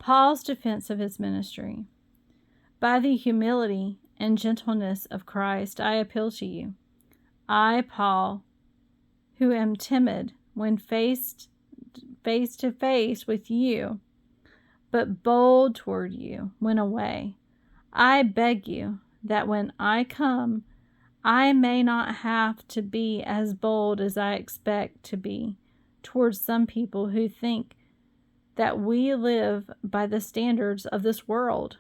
Paul's defense of his ministry. By the humility and gentleness of Christ, I appeal to you. I, Paul, who am timid when face to face with you, but bold toward you when away, I beg you that when I come, I may not have to be as bold as I expect to be towards some people who think that we live by the standards of this world.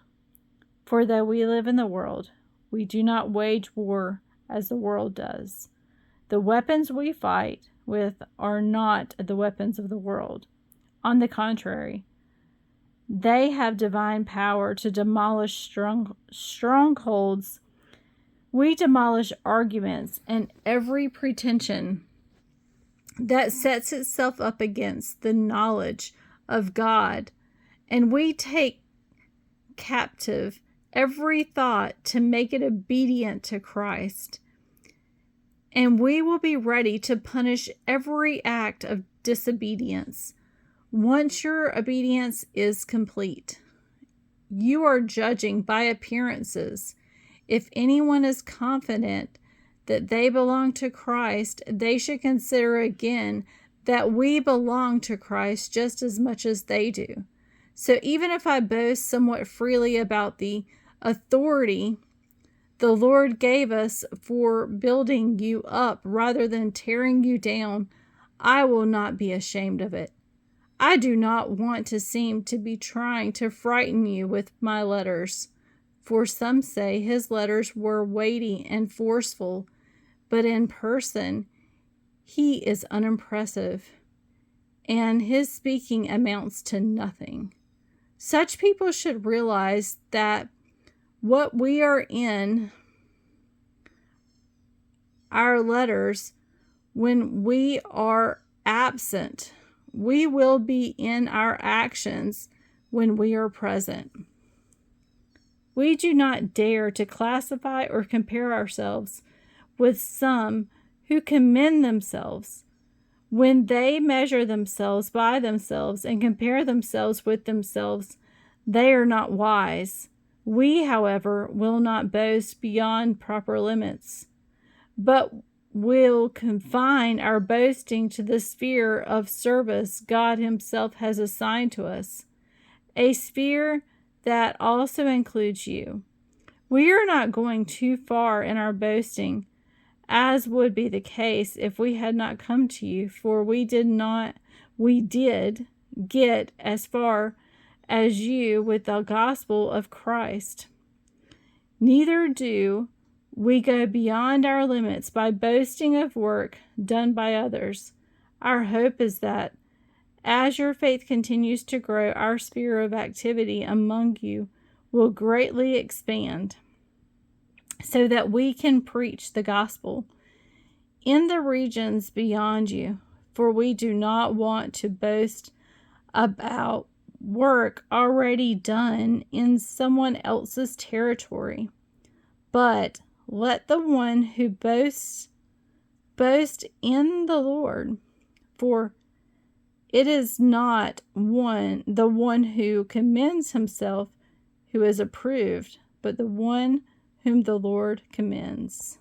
For though we live in the world, we do not wage war as the world does. The weapons we fight with are not the weapons of the world. On the contrary, they have divine power to demolish strongholds. We demolish arguments and every pretension that sets itself up against the knowledge of God, and we take captive every thought to make it obedient to Christ. And we will be ready to punish every act of disobedience once your obedience is complete. You are judging by appearances. If anyone is confident that they belong to Christ, they should consider again that we belong to Christ just as much as they do. So even if I boast somewhat freely about the authority the Lord gave us for building you up rather than tearing you down, I will not be ashamed of it. I do not want to seem to be trying to frighten you with my letters, for some say his letters were weighty and forceful, but in person he is unimpressive, and his speaking amounts to nothing. Such people should realize that what we are in our letters, when we are absent, we will be in our actions when we are present. We do not dare to classify or compare ourselves with some who commend themselves. When they measure themselves by themselves and compare themselves with themselves, they are not wise. We, however, will not boast beyond proper limits, but will confine our boasting to the sphere of service God Himself has assigned to us, a sphere that also includes you. We are not going too far in our boasting, as would be the case if we had not come to you, for we did get as far as you with the gospel of Christ. Neither do we go beyond our limits by boasting of work done by others. Our hope is that as your faith continues to grow, our sphere of activity among you will greatly expand, so that we can preach the gospel in the regions beyond you. For we do not want to boast about work already done in someone else's territory, but let the one who boasts boast in the Lord. For it is not the one who commends himself who is approved, but the one whom the Lord commends.